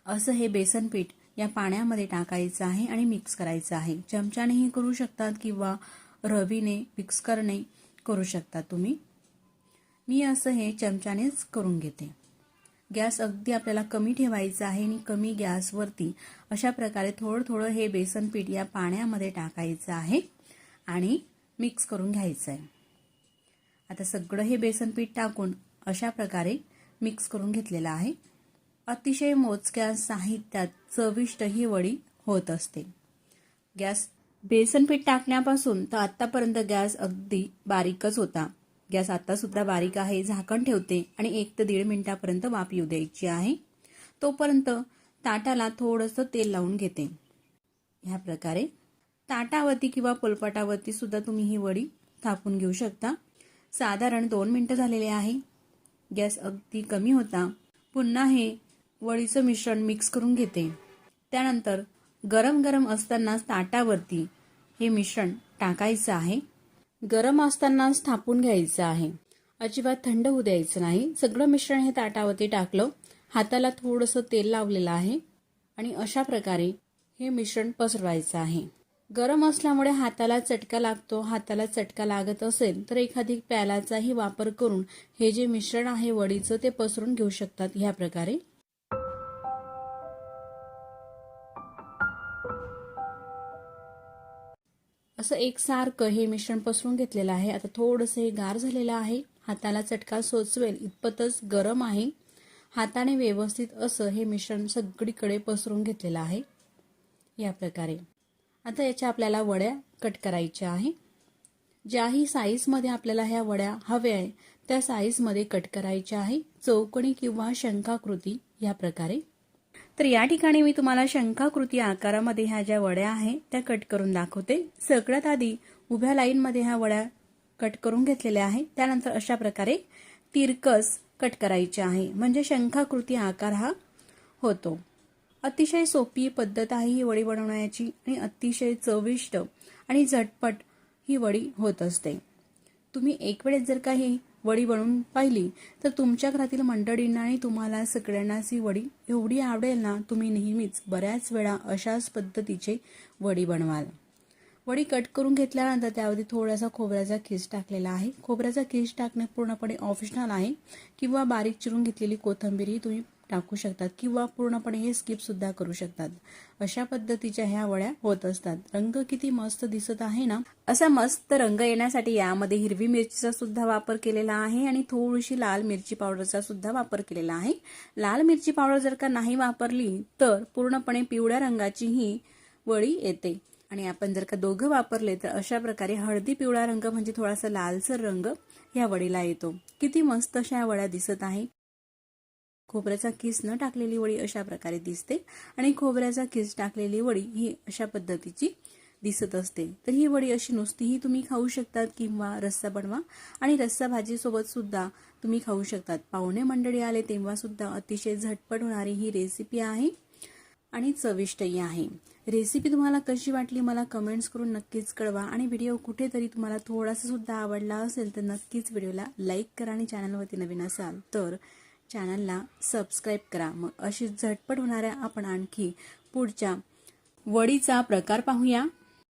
असं हे बेसन पीठ या पाण्यामध्ये टाकायचं आहे आणि मिक्स करायचं आहे. चमच्यानेही करू शकतात किंवा रवीने मिक्स करणे करू शकता तुम्ही. मी असं हे चमच्यानेच करून घेते. गॅस अगदी आपल्याला कमी ठेवायचा आहे आणि कमी गॅसवरती अशा प्रकारे थोडं थोडं हे बेसन पीठ या पाण्यामध्ये टाकायचं आहे आणि मिक्स करून घ्यायचं आहे. आता सगळं हे बेसन पीठ टाकून अशा प्रकारे मिक्स करून घेतलेलं आहे. अतिशय मोजक्या साहित्यात चविष्ट ही वडी होत असते. गॅस बेसन पीठ टाकण्यापासून तर आतापर्यंत गॅस अगदी बारीकच होता. गॅस आता सुद्धा बारीक आहे. झाकण ठेवते आणि 1 ते 1.5 मिनिटापर्यंत वाफ येऊ द्यायची आहे. तोपर्यंत ताटाला थोडंसं तेल लावून घेते. ह्या प्रकारे ताटावरती किंवा पोलपाटावरती सुद्धा तुम्ही ही वडी थापून घेऊ शकता. साधारण 2 मिनिटं झालेले आहे. गॅस अगदी कमी होता. पुन्हा हे वडीचं मिश्रण मिक्स करून घेते. त्यानंतर गरम गरम असतानाच ताटावरती हे मिश्रण टाकायचं आहे. गरम असतानाच थापून घ्यायचं आहे. अजिबात थंड होऊ द्यायचं नाही. सगळं मिश्रण हे ताटावरती टाकलं. हाताला थोडंसं तेल लावलेलं आहे आणि अशा प्रकारे हे मिश्रण पसरवायचं आहे. गरम असल्यामुळे हाताला चटका लागतो. हाताला चटका लागत असेल तर एखादी प्यालाचाही वापर करून हे जे मिश्रण आहे वडीचं ते पसरून घेऊ शकतात. ह्या प्रकारे असं एकसारखं हे मिश्रण पसरून घेतलेलं आहे. आता थोडंसं हे गार झालेलं आहे. हाताला चटका सोचवेल इतपतच गरम आहे. हाताने व्यवस्थित असं हे मिश्रण सगळीकडे पसरून घेतलेलं आहे. या प्रकारे आता याच्या आपल्याला वड्या कट करायच्या आहे. ज्याही साईजमध्ये आपल्याला ह्या वड्या हव्या आहे त्या साईजमध्ये कट करायच्या आहे. चौकोनी किंवा शंखाकृती या प्रकारे. तर या ठिकाणी मी तुम्हाला शंखाकृती आकारामध्ये ह्या ज्या वड्या आहेत त्या कट करून दाखवते. सगळ्यात आधी उभ्या लाईनमध्ये ह्या वड्या कट करून घेतलेल्या आहेत. त्यानंतर अशा प्रकारे तिरकस कट करायचे आहे म्हणजे शंखाकृती आकार हा होतो. अतिशय सोपी पद्धत आहे ही वडी बनवण्याची आणि अतिशय चविष्ट आणि झटपट ही वडी होत असते. तुम्ही एक वेळेस जर का ही वडी बनवून पाहिली तर तुमच्या घरातील मंडळींना आणि तुम्हाला सगळ्यांनाच ही वडी एवढी आवडेल ना, तुम्ही नेहमीच बऱ्याच वेळा अशाच पद्धतीचे वडी बनवाल. वडी कट करून घेतल्यानंतर त्यामध्ये थोडासा खोबऱ्याचा खीस टाकलेला आहे. खोबऱ्याचा खीस टाकणे पूर्णपणे ऑप्शनल आहे किंवा बारीक चिरून घेतलेली कोथिंबीर तुम्ही टाकू शकतात किंवा पूर्णपणे हे स्किप सुद्धा करू शकतात. अशा पद्धतीच्या ह्या वड्या होत असतात. रंग किती मस्त दिसत आहे ना. असा मस्त रंग येण्यासाठी यामध्ये हिरवी मिरचीचा सुद्धा वापर केलेला आहे आणि थोडीशी लाल मिरची पावडरचा सुद्धा वापर केलेला आहे. लाल मिरची पावडर जर का नाही वापरली तर पूर्णपणे पिवळ्या रंगाची ही वडी येते आणि आपण जर का दोघं वापरले तर अशा प्रकारे हळदी पिवळा रंग म्हणजे थोडासा लालसर रंग ह्या वडीला येतो. किती मस्त अशा वड्या दिसत आहे. खोबऱ्याचा किस न टाकलेली वडी अशा प्रकारे दिसते आणि खोबऱ्याचा किस टाकलेली वडी ही अशा पद्धतीची दिसत असते. तर ही वडी अशी नुसतीही तुम्ही खाऊ शकतात किंवा रस्सा बनवा आणि रस्सा भाजी सोबत सुद्धा तुम्ही खाऊ शकतात. पाहुणे मंडळी आले तेव्हा सुद्धा अतिशय झटपट होणारी ही रेसिपी आहे आणि चविष्टही आहे. रेसिपी तुम्हाला कशी वाटली मला कमेंट्स करून नक्कीच कळवा आणि व्हिडिओ कुठेतरी तुम्हाला थोडासा सुद्धा आवडला असेल तर नक्कीच व्हिडिओला लाईक करा आणि चॅनलवरती नवीन असाल तर चॅनलला सबस्क्राईब करा. मग अशी झटपट होणाऱ्या आपण आणखी पुढच्या वडीचा प्रकार पाहूया.